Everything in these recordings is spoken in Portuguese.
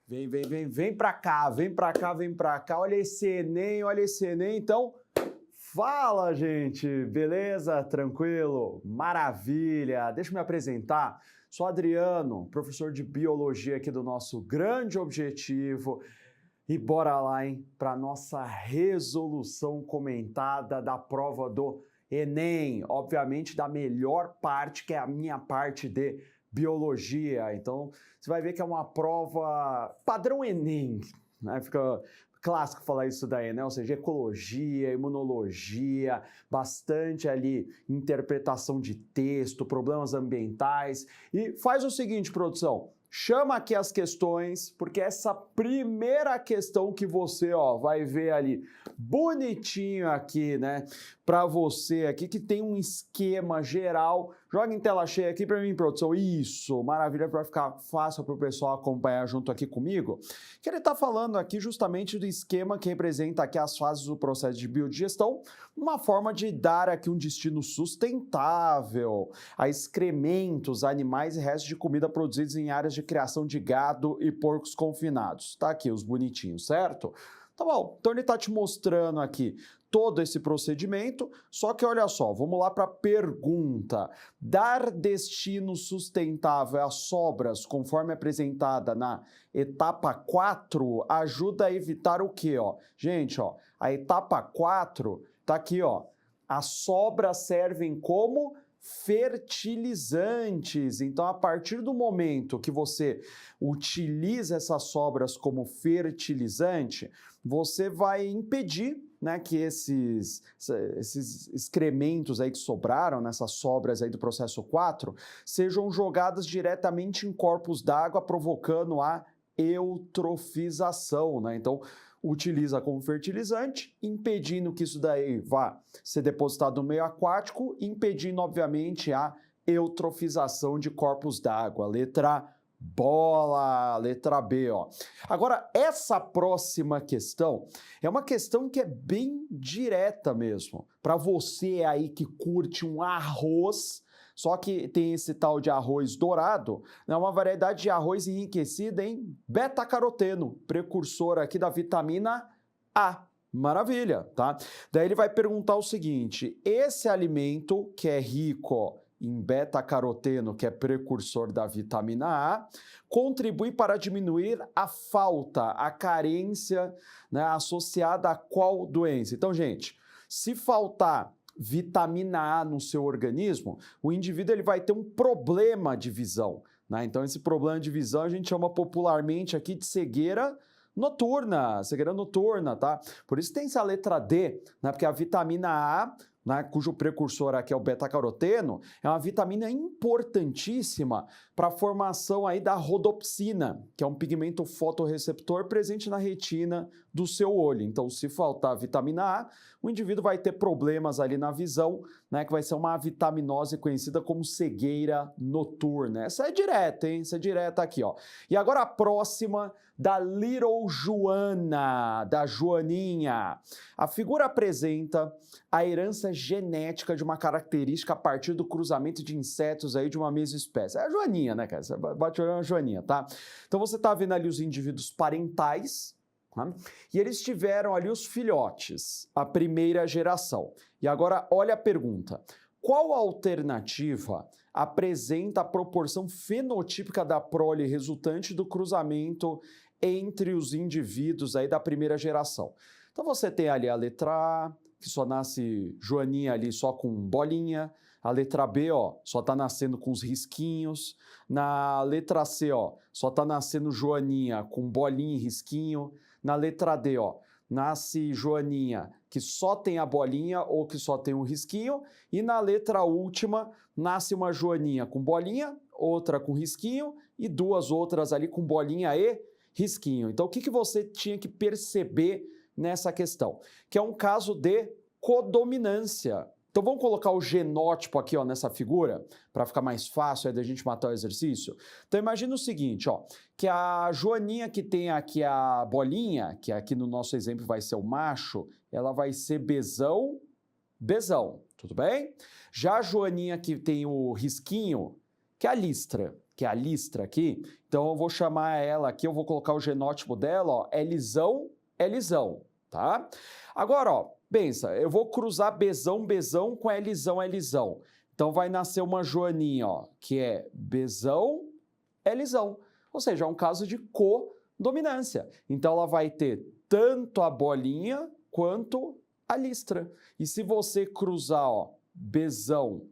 Vem pra cá, vem pra cá, vem pra cá. Olha esse Enem, olha esse Enem. Então, fala, gente. Beleza? Tranquilo? Maravilha. Deixa eu me apresentar. Sou Adriano, professor de Biologia aqui do nosso grande objetivo. E bora lá, hein, para nossa resolução comentada da prova do Enem. Obviamente, da melhor parte, que é a minha parte de Biologia. Então, você vai ver que é uma prova padrão Enem, né? Fica clássico falar isso daí, né? Ou seja, ecologia, imunologia, bastante ali interpretação de texto, problemas ambientais. E faz o seguinte, produção, chama aqui as questões, porque essa primeira questão que você, vai ver ali bonitinho aqui, né, para você aqui, que tem um esquema geral. Joga em tela cheia aqui para mim, produção. Isso, maravilha, para ficar fácil para o pessoal acompanhar junto aqui comigo. Que ele está falando aqui justamente do esquema que representa aqui as fases do processo de biodigestão, uma forma de dar aqui um destino sustentável a excrementos, animais e restos de comida produzidos em áreas de criação de gado e porcos confinados. Tá aqui os bonitinhos, certo? Tá bom, então ele está te mostrando aqui todo esse procedimento, só que olha só, vamos lá para a pergunta. Dar destino sustentável às sobras, conforme apresentada na etapa 4, ajuda a evitar o quê? Gente, a etapa 4 tá aqui, as sobras servem como fertilizantes. Então, a partir do momento que você utiliza essas sobras como fertilizante, você vai impedir, né, que esses excrementos aí que sobraram, nessas sobras aí do processo 4, sejam jogadas diretamente em corpos d'água, provocando a eutrofização, né? Então, utiliza como fertilizante, impedindo que isso daí vá ser depositado no meio aquático, impedindo, obviamente, a eutrofização de corpos d'água. Letra bola, letra B, Agora, essa próxima questão é uma questão que é bem direta mesmo. Para você aí que curte um arroz, só que tem esse tal de arroz dourado, é uma variedade de arroz enriquecida em beta-caroteno, precursor aqui da vitamina A. Maravilha, tá? Daí ele vai perguntar o seguinte, esse alimento que é rico em beta-caroteno, que é precursor da vitamina A, contribui para diminuir a falta, a carência, né, associada a qual doença? Então, gente, se faltar vitamina A no seu organismo, o indivíduo ele vai ter um problema de visão, né? Então, esse problema de visão a gente chama popularmente aqui de cegueira noturna, tá? Por isso tem essa letra D, né? Porque a vitamina A, né, cujo precursor aqui é o beta-caroteno, é uma vitamina importantíssima para a formação aí da rodopsina, que é um pigmento fotorreceptor presente na retina do seu olho. Então, se faltar vitamina A, o indivíduo vai ter problemas ali na visão, né, que vai ser uma vitaminose conhecida como cegueira noturna. Essa é direta, hein? Essa é direta aqui, E agora a próxima, da Little Joana, da Joaninha. A figura apresenta a herança genética de uma característica a partir do cruzamento de insetos aí de uma mesma espécie. É a Joaninha, né, cara? Você bate olhando a Joaninha, tá? Então você tá vendo ali os indivíduos parentais, tá? E eles tiveram ali os filhotes, a primeira geração. E agora olha a pergunta. Qual alternativa apresenta a proporção fenotípica da prole resultante do cruzamento entre os indivíduos aí da primeira geração? Então você tem ali a letra A, que só nasce Joaninha ali só com bolinha. A letra B, só tá nascendo com os risquinhos. Na letra C, só tá nascendo Joaninha com bolinha e risquinho. Na letra D, nasce Joaninha que só tem a bolinha ou que só tem um risquinho. E na letra última, nasce uma Joaninha com bolinha, outra com risquinho e duas outras ali com bolinha e risquinho. Então, o que você tinha que perceber nessa questão? Que é um caso de codominância. Então vamos colocar o genótipo aqui nessa figura, para ficar mais fácil aí da gente matar o exercício. Então imagina o seguinte, que a Joaninha que tem aqui a bolinha, que aqui no nosso exemplo vai ser o macho, ela vai ser Bzão, tudo bem? Já a Joaninha que tem o risquinho, que é a listra, que é a listra aqui, então eu vou chamar ela aqui, eu vou colocar o genótipo dela, ó, Lzão, Lzão, tá? Agora, ó, pensa, eu vou cruzar Bzão, Bzão com Lzão, Lzão. Então vai nascer uma Joaninha, ó, que é Bzão, Lzão. Ou seja, é um caso de codominância. Então ela vai ter tanto a bolinha quanto a listra. E se você cruzar, ó, Bzão,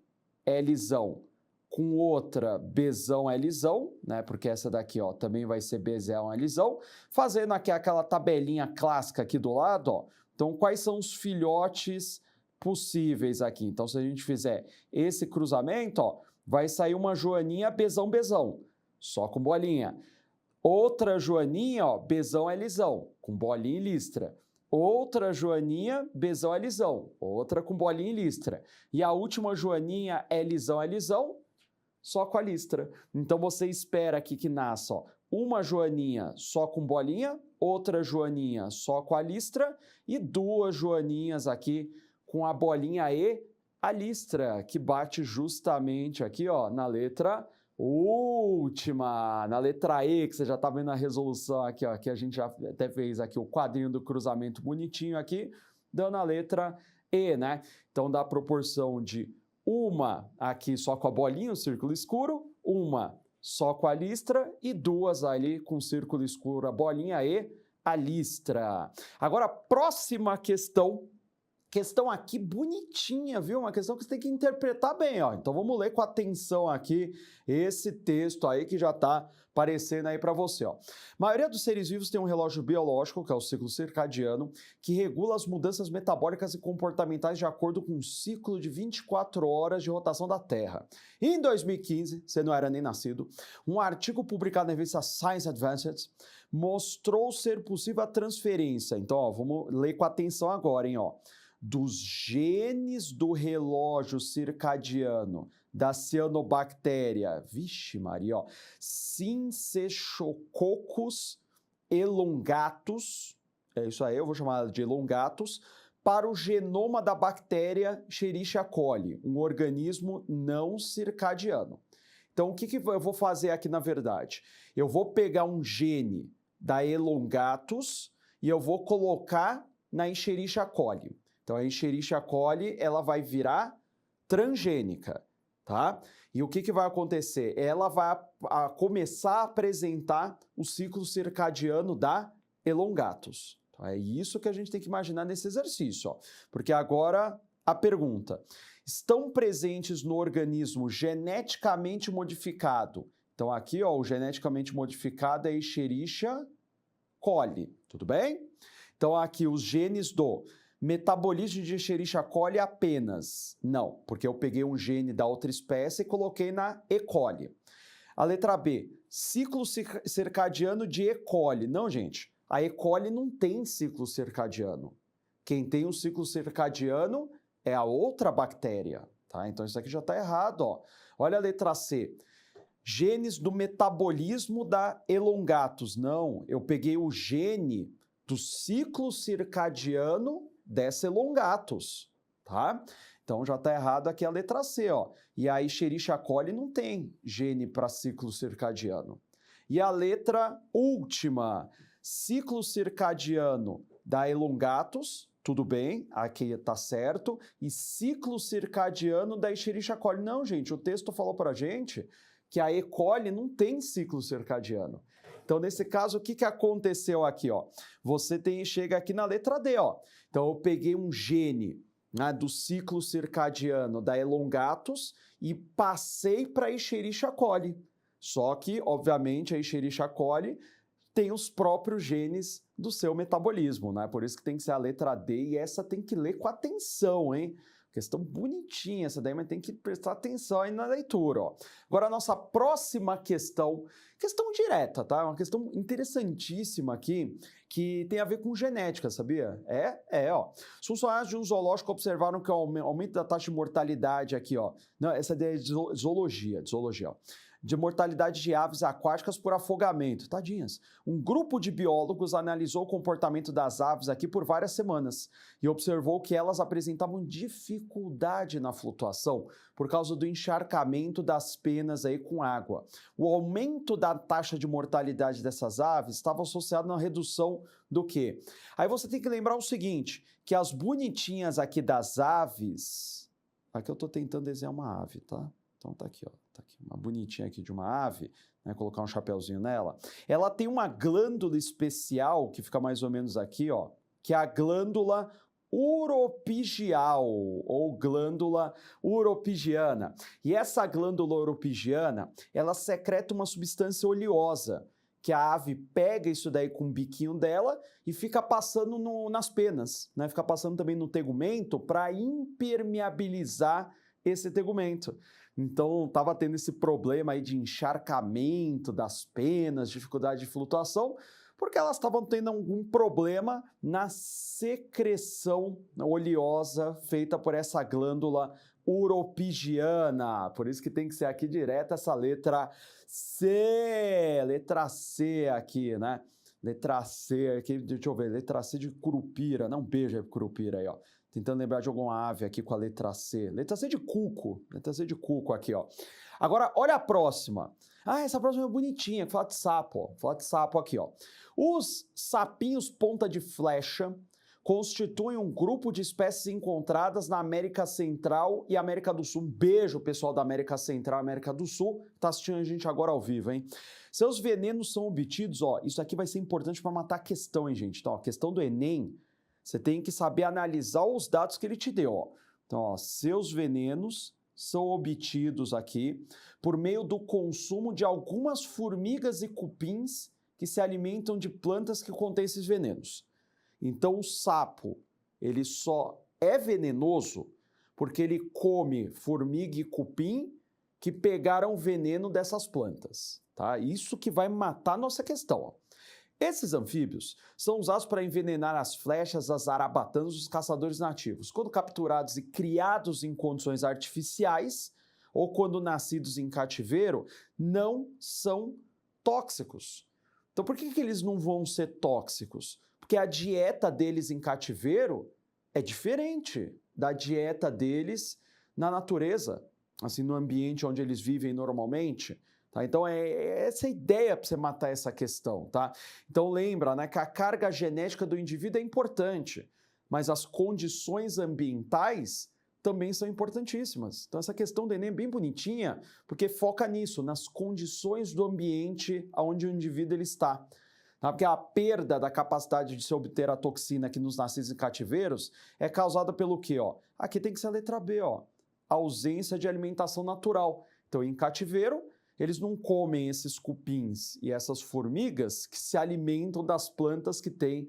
Lzão com outra Bzão, Lzão, né? Porque essa daqui, ó, também vai ser Bzão, Lzão, fazendo aqui aquela tabelinha clássica aqui do lado, ó. Então, quais são os filhotes possíveis aqui? Então, se a gente fizer esse cruzamento, ó, vai sair uma Joaninha Bzão, Bzão, só com bolinha. Outra Joaninha, ó, Bzão, Lzão, com bolinha e listra. Outra Joaninha, Bzão, Lzão, outra com bolinha e listra. E a última Joaninha, Lzão, Lzão, só com a listra. Então, você espera aqui que nasça, ó, uma Joaninha só com bolinha, outra Joaninha só com a listra e duas Joaninhas aqui com a bolinha e a listra, que bate justamente aqui, ó, na letra última, na letra E, que você já está vendo a resolução aqui, ó, que a gente já até fez aqui o quadrinho do cruzamento bonitinho aqui, dando a letra E, né? Então, dá a proporção de uma aqui só com a bolinha, o círculo escuro, uma só com a listra e duas ali com o círculo escuro, a bolinha e a listra. Agora, próxima questão. Questão aqui bonitinha, viu? Uma questão que você tem que interpretar bem, ó. Então vamos ler com atenção aqui esse texto aí que já está aparecendo aí para você, ó. A maioria dos seres vivos tem um relógio biológico, que é o ciclo circadiano, que regula as mudanças metabólicas e comportamentais de acordo com um ciclo de 24 horas de rotação da Terra. Em 2015, você não era nem nascido, um artigo publicado na revista Science Advances mostrou ser possível a transferência. Então, ó, vamos ler com atenção agora, hein, ó. Dos genes do relógio circadiano da cianobactéria, vixe Maria, ó, Syncytiococos elongatus, é isso aí, eu vou chamar de elongatus, para o genoma da bactéria Escherichia coli, um organismo não circadiano. Então, o que eu vou fazer aqui na verdade? Eu vou pegar um gene da elongatus e eu vou colocar na Escherichia coli. Então, a Escherichia coli, ela vai virar transgênica, tá? E o que vai acontecer? Ela vai começar a apresentar o ciclo circadiano da elongatus. Então, é isso que a gente tem que imaginar nesse exercício, ó. Porque agora, a pergunta. Estão presentes no organismo geneticamente modificado? Então, aqui, ó, o geneticamente modificado é Escherichia coli, tudo bem? Então, aqui, os genes do metabolismo de Escherichia coli apenas? Não, porque eu peguei um gene da outra espécie e coloquei na E. coli. A letra B, ciclo circadiano de E. coli. Não, gente, a E. coli não tem ciclo circadiano. Quem tem o ciclo circadiano é a outra bactéria, tá? Então isso aqui já está errado, ó. Olha a letra C. Genes do metabolismo da elongatus. Não, eu peguei o gene do ciclo circadiano dessa elongatus, tá? Então já está errado aqui a letra C, ó. E a Escherichia coli não tem gene para ciclo circadiano. E a letra última, ciclo circadiano da elongatus, tudo bem, aqui está certo. E ciclo circadiano da Escherichia coli. Não, gente, o texto falou para a gente que a E. coli não tem ciclo circadiano. Então, nesse caso, o que aconteceu aqui, ó? Você chega aqui na letra D, ó. Então, eu peguei um gene, né, do ciclo circadiano da elongatus e passei para a Escherichia coli. Só que, obviamente, a Escherichia coli tem os próprios genes do seu metabolismo, né? Por isso que tem que ser a letra D e essa tem que ler com atenção, hein? Questão bonitinha essa daí, mas tem que prestar atenção aí na leitura, ó. Agora, a nossa próxima questão direta, tá? Uma questão interessantíssima aqui, que tem a ver com genética, sabia? Ó. Os funcionários de um zoológico observaram que o aumento da taxa de mortalidade aqui, ó. Não, essa ideia é de zoologia, ó. de mortalidade de aves aquáticas por afogamento. Tadinhas. Um grupo de biólogos analisou o comportamento das aves aqui por várias semanas e observou que elas apresentavam dificuldade na flutuação por causa do encharcamento das penas aí com água. O aumento da taxa de mortalidade dessas aves estava associado na redução do quê? Aí você tem que lembrar o seguinte, que as bonitinhas aqui das aves... Aqui eu estou tentando desenhar uma ave, tá? Então tá aqui, ó. Tá aqui, uma bonitinha aqui de uma ave, né? Colocar um chapeuzinho nela. Ela tem uma glândula especial, que fica mais ou menos aqui, ó, que é a glândula uropigial, ou glândula uropigiana. E essa glândula uropigiana, ela secreta uma substância oleosa, que a ave pega isso daí com o biquinho dela e fica passando nas penas, né? Fica passando também no tegumento para impermeabilizar esse tegumento. Então, estava tendo esse problema aí de encharcamento das penas, dificuldade de flutuação, porque elas estavam tendo algum problema na secreção oleosa feita por essa glândula uropigiana. Por isso que tem que ser aqui direto essa letra C aqui, né? Letra C aqui, deixa eu ver, letra C de curupira, não, um beijo aí pro curupira aí, ó. Tentando lembrar de alguma ave aqui com a letra C. Letra C de cuco aqui, ó. Agora, olha a próxima. Ah, essa próxima é bonitinha, fala de sapo, ó. Fala de sapo aqui, ó. Os sapinhos ponta de flecha constituem um grupo de espécies encontradas na América Central e América do Sul. Um beijo, pessoal da América Central e América do Sul. Tá assistindo a gente agora ao vivo, hein? Seus venenos são obtidos, ó. Isso aqui vai ser importante para matar a questão, hein, gente? Então, ó, a questão do Enem, você tem que saber analisar os dados que ele te deu, ó. Então, ó, seus venenos são obtidos aqui por meio do consumo de algumas formigas e cupins que se alimentam de plantas que contêm esses venenos. Então, o sapo, ele só é venenoso porque ele come formiga e cupim que pegaram veneno dessas plantas, tá? Isso que vai matar a nossa questão, ó. Esses anfíbios são usados para envenenar as flechas, as zarabatanas dos caçadores nativos. Quando capturados e criados em condições artificiais, ou quando nascidos em cativeiro, não são tóxicos. Então, por que eles não vão ser tóxicos? Porque a dieta deles em cativeiro é diferente da dieta deles na natureza, assim, no ambiente onde eles vivem normalmente. Tá? Então, é essa a ideia para você matar essa questão, tá? Então, lembra, né, que a carga genética do indivíduo é importante, mas as condições ambientais também são importantíssimas. Então, essa questão do Enem é bem bonitinha, porque foca nisso, nas condições do ambiente onde o indivíduo ele está. Tá? Porque a perda da capacidade de se obter a toxina aqui nos nascidos em cativeiros é causada pelo quê? Ó? Aqui tem que ser a letra B, ó, ausência de alimentação natural. Então, em cativeiro, eles não comem esses cupins e essas formigas que se alimentam das plantas que têm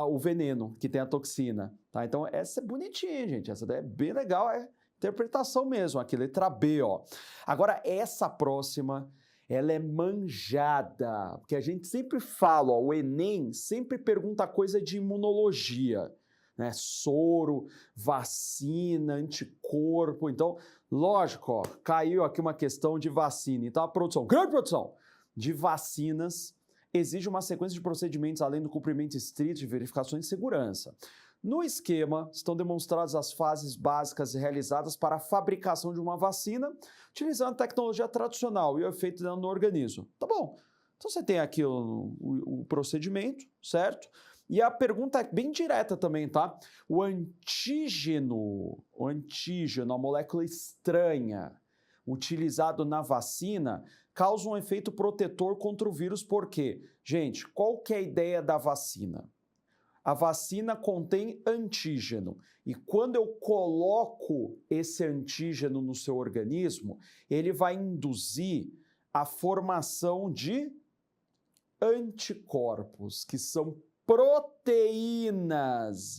o veneno, que tem a toxina. Tá? Então, essa é bonitinha, gente. Essa daí é bem legal, é interpretação mesmo. Aqui, letra B, ó. Agora, essa próxima, ela é manjada, porque a gente sempre fala, ó, o Enem sempre pergunta coisa de imunologia, né? Soro, vacina, anticorpo. Então, lógico, ó, caiu aqui uma questão de vacina. Então, a produção, grande produção de vacinas exige uma sequência de procedimentos além do cumprimento estrito de verificações de segurança. No esquema, estão demonstradas as fases básicas realizadas para a fabricação de uma vacina, utilizando a tecnologia tradicional e o efeito dela no organismo. Tá bom. Então, você tem aqui o procedimento, certo? E a pergunta é bem direta também, tá? O antígeno, a molécula estranha, utilizado na vacina, causa um efeito protetor contra o vírus, por quê? Gente, qual que é a ideia da vacina? A vacina contém antígeno, e quando eu coloco esse antígeno no seu organismo, ele vai induzir a formação de anticorpos, que são proteínas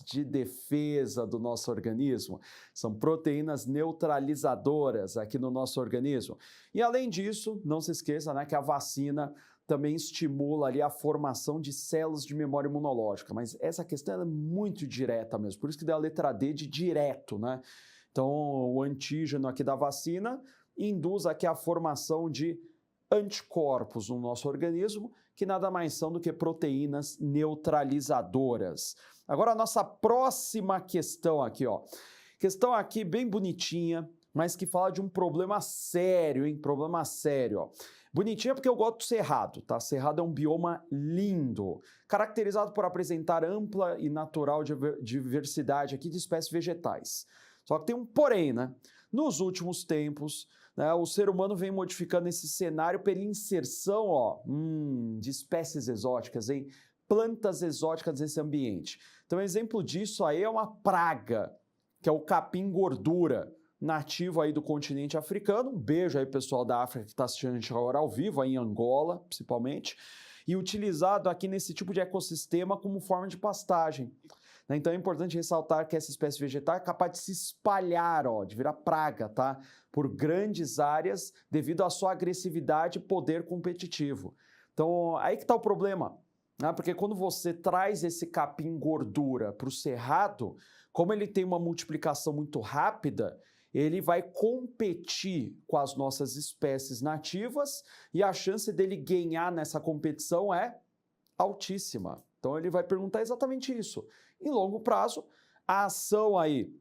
de defesa do nosso organismo. São proteínas neutralizadoras aqui no nosso organismo. E além disso, não se esqueça, né, que a vacina também estimula ali a formação de células de memória imunológica. Mas essa questão é muito direta mesmo, por isso que dá a letra D de direto, né? Então, o antígeno aqui da vacina induz aqui a formação de anticorpos no nosso organismo, que nada mais são do que proteínas neutralizadoras. Agora a nossa próxima questão aqui, ó. Questão aqui bem bonitinha, mas que fala de um problema sério, hein? Problema sério, ó. Bonitinha porque eu gosto do cerrado, tá? Cerrado é um bioma lindo, caracterizado por apresentar ampla e natural diversidade aqui de espécies vegetais. Só que tem um porém, né? Nos últimos tempos, né, o ser humano vem modificando esse cenário pela inserção, ó, de espécies exóticas, hein? Plantas exóticas nesse ambiente. Então, exemplo disso aí é uma praga, que é o capim gordura, nativo aí do continente africano. Um beijo aí, pessoal da África que está assistindo a gente agora ao vivo, aí em Angola, principalmente, e utilizado aqui nesse tipo de ecossistema como forma de pastagem. Então é importante ressaltar que essa espécie vegetal é capaz de se espalhar, ó, de virar praga, tá? Por grandes áreas devido à sua agressividade e poder competitivo. Então aí que está o problema, né? Porque quando você traz esse capim gordura para o cerrado, como ele tem uma multiplicação muito rápida, ele vai competir com as nossas espécies nativas e a chance dele ganhar nessa competição é altíssima. Então ele vai perguntar exatamente isso. Em longo prazo, a ação aí,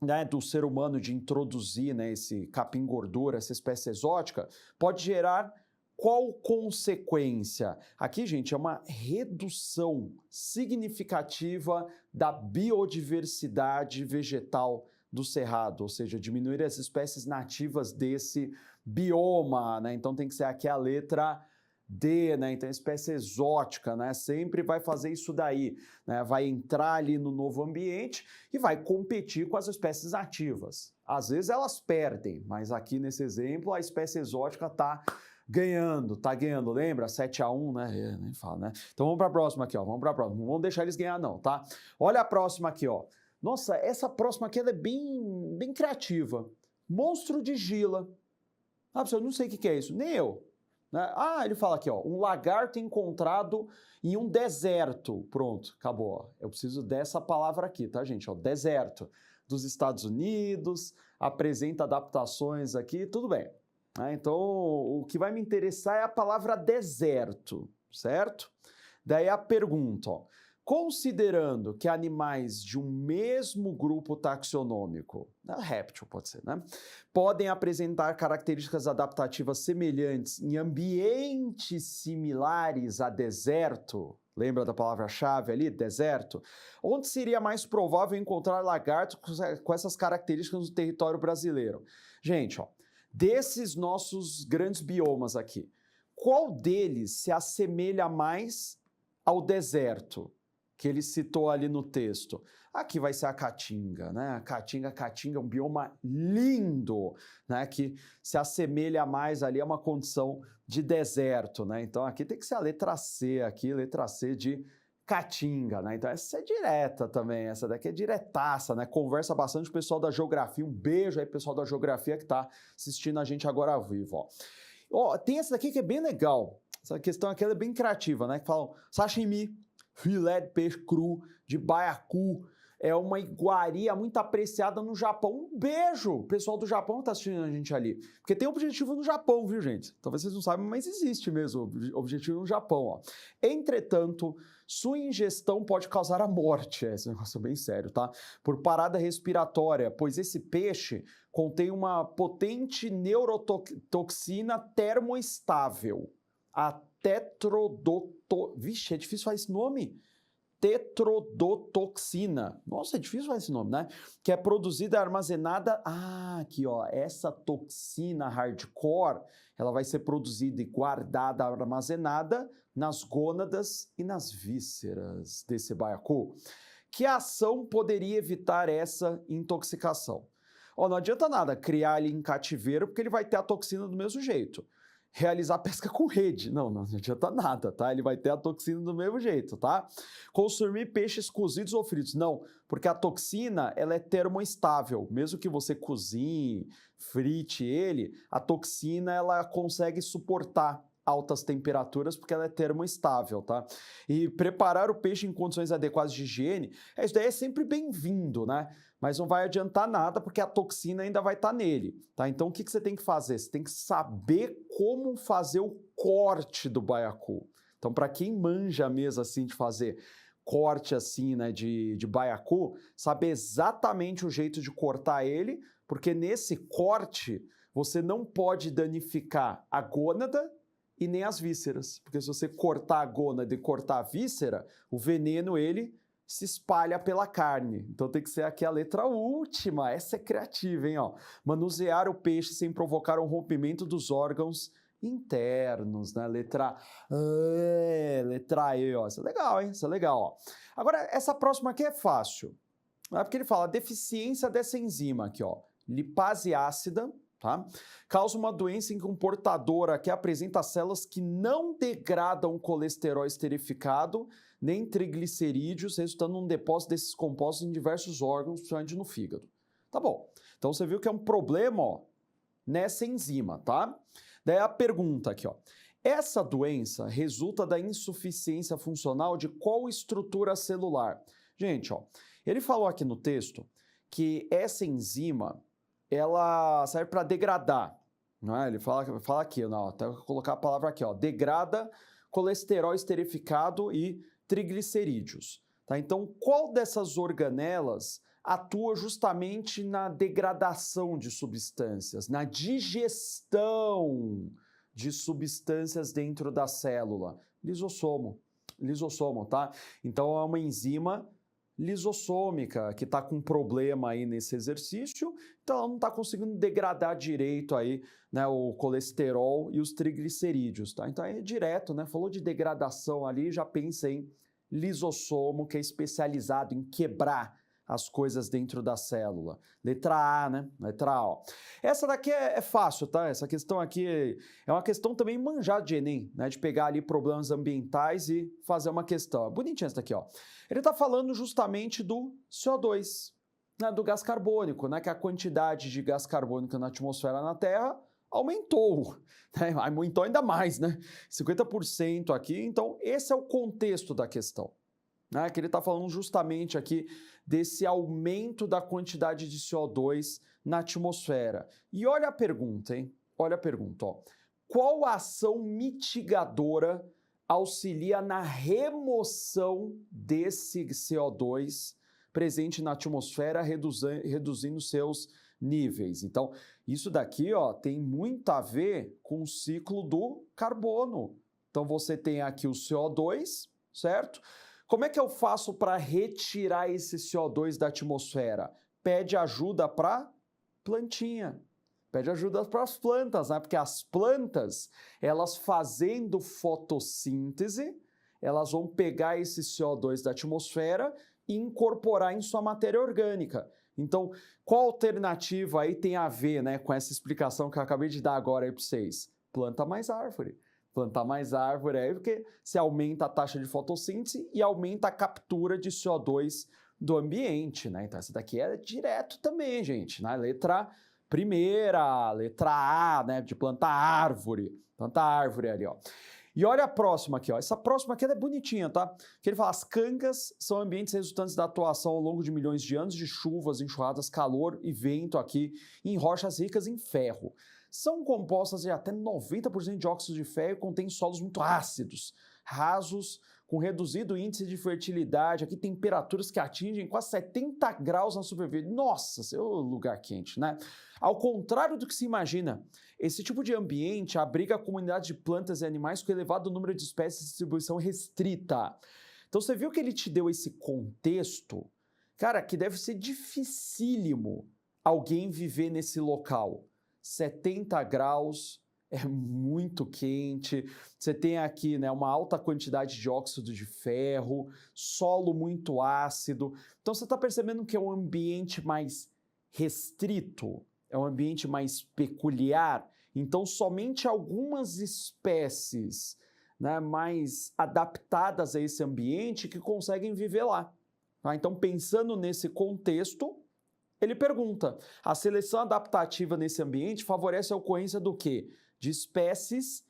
né, do ser humano de introduzir, né, esse capim gordura, essa espécie exótica, pode gerar qual consequência? Aqui, gente, é uma redução significativa da biodiversidade vegetal do cerrado, ou seja, diminuir as espécies nativas desse bioma, né? Então tem que ser aqui a letra D, né? Então espécie exótica, né? Sempre vai fazer isso daí, né? Vai entrar ali no novo ambiente e vai competir com as espécies nativas. Às vezes elas perdem, mas aqui nesse exemplo a espécie exótica está ganhando, lembra? 7-1, né? Nem fala, né? Então vamos para a próxima aqui, ó. Vamos para a próxima. Não vamos deixar eles ganhar não, tá? Olha a próxima aqui, ó. Nossa, essa próxima aqui ela é bem criativa. Monstro de Gila. Ah, pessoal, eu não sei o que é isso. Nem eu. Né? Ah, ele fala aqui, ó. Um lagarto encontrado em um deserto. Pronto, acabou. Ó. Eu preciso dessa palavra aqui, tá, gente? Ó, deserto. Dos Estados Unidos. Apresenta adaptações aqui, tudo bem. Então, o que vai me interessar é a palavra deserto, certo? Daí a pergunta, ó. Considerando que animais de um mesmo grupo taxonômico, réptil pode ser, né? Podem apresentar características adaptativas semelhantes em ambientes similares a deserto, lembra da palavra-chave ali, deserto? Onde seria mais provável encontrar lagartos com essas características no território brasileiro? Gente, ó, desses nossos grandes biomas aqui, qual deles se assemelha mais ao deserto que ele citou ali no texto? Aqui vai ser a caatinga, né? A caatinga é um bioma lindo, né? Que se assemelha mais ali a uma condição de deserto, né? Então aqui tem que ser a letra C aqui, letra C de caatinga, né? Então essa é direta também, essa daqui é diretaça, né? Conversa bastante com o pessoal da geografia, um beijo aí pessoal da geografia que tá assistindo a gente agora ao vivo, ó. Ó, tem essa daqui que é bem legal, essa questão aqui ela é bem criativa, né? Que falam sashimi, filé de peixe cru, de baiacu, é uma iguaria muito apreciada no Japão. Um beijo, pessoal do Japão que tá assistindo a gente ali. Porque tem objetivo no Japão, viu, gente? Talvez vocês não saibam, mas existe mesmo objetivo no Japão, ó. Entretanto, sua ingestão pode causar a morte. Esse negócio é bem sério, tá? Por parada respiratória, pois esse peixe contém uma potente neurotoxina termoestável. A Vixe, é difícil falar esse nome. Tetrodotoxina. Nossa, é difícil falar esse nome, né? Que é produzida e armazenada... Ah, aqui, ó. Essa toxina hardcore, ela vai ser produzida e guardada, armazenada nas gônadas e nas vísceras desse baiacu. Que ação poderia evitar essa intoxicação? Ó, não adianta nada criar ele em cativeiro, porque ele vai ter a toxina do mesmo jeito. Realizar pesca com rede. Não adianta nada, tá? Ele vai ter a toxina do mesmo jeito, tá? Consumir peixes cozidos ou fritos. Não, porque a toxina, ela é termoestável. Mesmo que você cozinhe, frite ele, a toxina, ela consegue suportar altas temperaturas porque ela é termoestável, tá? E preparar o peixe em condições adequadas de higiene, isso daí é sempre bem-vindo, né? Mas não vai adiantar nada porque a toxina ainda vai estar nele, tá? Então o que você tem que fazer? Você tem que saber como fazer o corte do baiacu. Então para quem manja mesmo assim de fazer corte assim, né, de baiacu, saber exatamente o jeito de cortar ele, porque nesse corte você não pode danificar a gônada e nem as vísceras, porque se você cortar a gônada e cortar a víscera, o veneno ele se espalha pela carne. Então tem que ser aqui a letra última, essa é criativa, hein? Ó. Manusear o peixe sem provocar um rompimento dos órgãos internos, né? Letra E, ó. Isso é legal, hein? Isso é legal, ó. Agora, essa próxima aqui é fácil, né? Porque ele fala deficiência dessa enzima aqui, ó. Lipase ácida, tá? Causa uma doença em que um portador aqui apresenta células que não degradam colesterol esterificado, nem triglicerídeos, resultando num depósito desses compostos em diversos órgãos, principalmente no fígado. Tá bom. Então você viu que é um problema, ó, nessa enzima, tá? Daí a pergunta aqui, ó. Essa doença resulta da insuficiência funcional de qual estrutura celular? Gente, ó, ele falou aqui no texto que essa enzima ela serve para degradar, não é? Ele fala aqui, não, até colocar a palavra aqui, ó, degrada colesterol esterificado e triglicerídeos, tá? Então, qual dessas organelas atua justamente na degradação de substâncias, na digestão de substâncias dentro da célula? Lisossomo, tá? Então, é uma enzima lisossômica, que está com problema aí nesse exercício, então ela não está conseguindo degradar direito aí, né, o colesterol e os triglicerídeos, tá? Então é direto, né? Falou de degradação ali, já pensa em lisossomo, que é especializado em quebrar as coisas dentro da célula. Letra A, né? Letra A, ó. Essa daqui é fácil, tá? Essa questão aqui é uma questão também manjada de Enem, né? De pegar ali problemas ambientais e fazer uma questão. Bonitinha essa daqui, ó. Ele está falando justamente do CO2, né? Do gás carbônico, né? Que a quantidade de gás carbônico na atmosfera na Terra aumentou, né? Aumentou ainda mais, né? 50% aqui. Então, esse é o contexto da questão, né, que ele está falando justamente aqui desse aumento da quantidade de CO2 na atmosfera. E olha a pergunta, hein? Olha a pergunta, ó. Qual ação mitigadora auxilia na remoção desse CO2 presente na atmosfera, reduzindo seus níveis? Então, isso daqui, ó, tem muito a ver com o ciclo do carbono. Então, você tem aqui o CO2, certo? Como é que eu faço para retirar esse CO2 da atmosfera? Pede ajuda para plantinha. Pede ajuda para as plantas, né? Porque as plantas, elas fazendo fotossíntese, elas vão pegar esse CO2 da atmosfera e incorporar em sua matéria orgânica. Então, qual alternativa aí tem a ver, né, com essa explicação que eu acabei de dar agora aí para vocês? Planta mais árvore. Plantar mais árvore aí, porque você aumenta a taxa de fotossíntese e aumenta a captura de CO2 do ambiente, né? Então, essa daqui é direto também, gente, né? Letra A, né? De plantar árvore. Plantar árvore ali, ó. E olha a próxima aqui, ó. Essa próxima aqui é bonitinha, tá? Que ele fala, as cangas são ambientes resultantes da atuação ao longo de milhões de anos de chuvas, enxurradas, calor e vento aqui em rochas ricas em ferro. São compostas de até 90% de óxido de ferro e contêm solos muito ácidos, rasos, com reduzido índice de fertilidade, aqui temperaturas que atingem quase 70 graus na superfície. Nossa, seu lugar quente, né? Ao contrário do que se imagina, esse tipo de ambiente abriga comunidades de plantas e animais com elevado número de espécies de distribuição restrita. Então você viu que ele te deu esse contexto, cara, que deve ser dificílimo alguém viver nesse local. 70 graus, é muito quente, você tem aqui, né, uma alta quantidade de óxido de ferro, solo muito ácido. Então você está percebendo que é um ambiente mais restrito, é um ambiente mais peculiar. Então somente algumas espécies, né, mais adaptadas a esse ambiente que conseguem viver lá. Tá? Então pensando nesse contexto, ele pergunta, a seleção adaptativa nesse ambiente favorece a ocorrência do quê? De espécies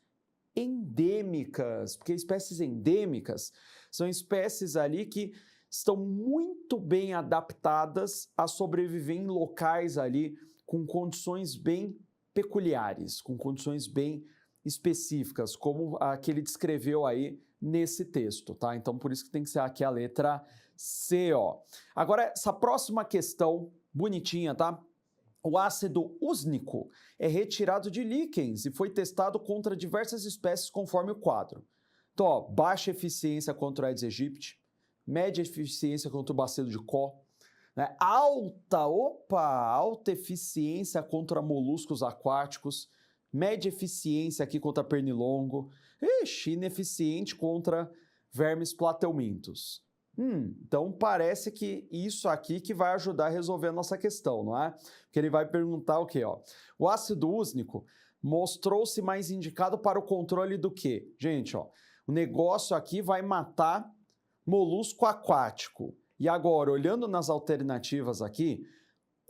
endêmicas, porque espécies endêmicas são espécies ali que estão muito bem adaptadas a sobreviver em locais ali com condições bem peculiares, com condições bem específicas, como a que ele descreveu aí nesse texto, tá? Então, por isso que tem que ser aqui a letra C, ó. Agora, essa próxima questão, bonitinha, tá? O ácido úsnico é retirado de líquens e foi testado contra diversas espécies conforme o quadro. Então, ó, baixa eficiência contra o Aedes aegypti, média eficiência contra o bacilo de Koch, né? Alta eficiência contra moluscos aquáticos, média eficiência aqui contra pernilongo, ineficiente contra vermes plateumintos. Então parece que isso aqui que vai ajudar a resolver a nossa questão, não é? Porque ele vai perguntar o quê? Ó? O ácido úsnico mostrou-se mais indicado para o controle do quê? Gente, ó, o negócio aqui vai matar molusco aquático. E agora, olhando nas alternativas aqui,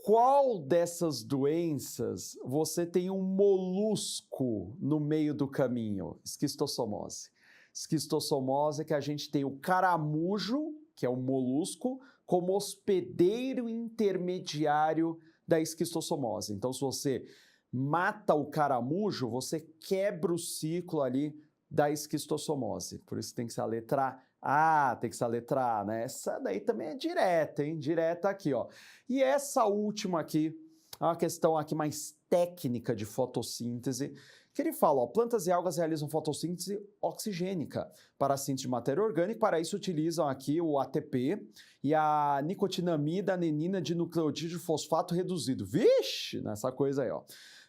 qual dessas doenças você tem um molusco no meio do caminho? Esquistossomose. Esquistossomose é que a gente tem o caramujo, que é o molusco, como hospedeiro intermediário da esquistossomose. Então, se você mata o caramujo, você quebra o ciclo ali da esquistossomose. Por isso tem que ser a letra A, tem que ser a letra A, né? Essa daí também é direta, hein? Direta aqui, ó. E essa última aqui, é uma questão aqui mais técnica de fotossíntese, que ele fala, ó, plantas e algas realizam fotossíntese oxigênica para a síntese de matéria orgânica, para isso utilizam aqui o ATP e a nicotinamida anenina de nucleotídeo fosfato reduzido. Vixe, nessa coisa aí, ó.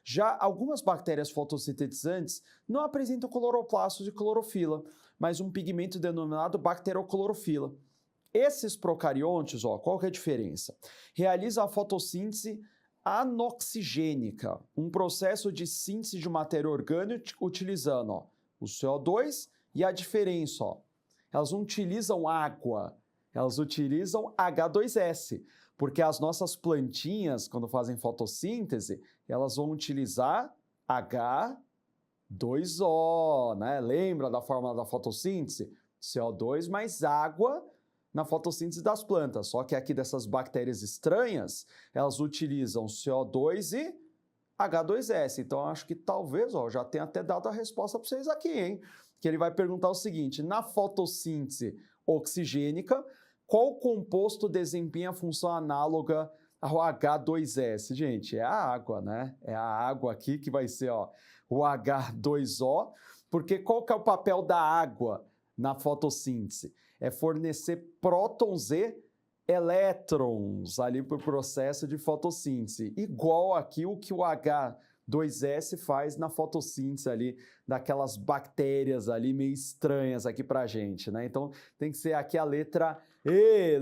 Já algumas bactérias fotossintetizantes não apresentam cloroplastos de clorofila, mas um pigmento denominado bacteroclorofila. Esses procariontes, ó, qual que é a diferença? Realizam a fotossíntese anoxigênica, um processo de síntese de matéria orgânica utilizando, ó, o CO2 e a diferença, ó. Elas não utilizam água, elas utilizam H2S, porque as nossas plantinhas, quando fazem fotossíntese, elas vão utilizar H2O, né? Lembra da fórmula da fotossíntese? CO2 mais água na fotossíntese das plantas. Só que aqui dessas bactérias estranhas, elas utilizam CO2 e H2S. Então, acho que talvez, ó, já tenha até dado a resposta para vocês aqui, hein? Que ele vai perguntar o seguinte, na fotossíntese oxigênica, qual composto desempenha a função análoga ao H2S? Gente, é a água, né? É a água aqui que vai ser, ó, o H2O, porque qual que é o papel da água na fotossíntese? É fornecer prótons e elétrons ali para o processo de fotossíntese, igual aqui o que o H2S faz na fotossíntese ali, daquelas bactérias ali meio estranhas aqui pra gente, né? Então tem que ser aqui a letra E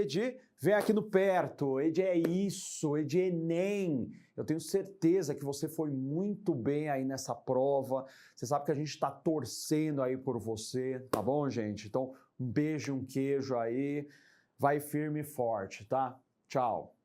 de vem aqui no perto, E de é isso, E de Enem. Eu tenho certeza que você foi muito bem aí nessa prova, você sabe que a gente está torcendo aí por você, tá bom, gente? Então um beijo, um queijo aí, vai firme e forte, tá? Tchau!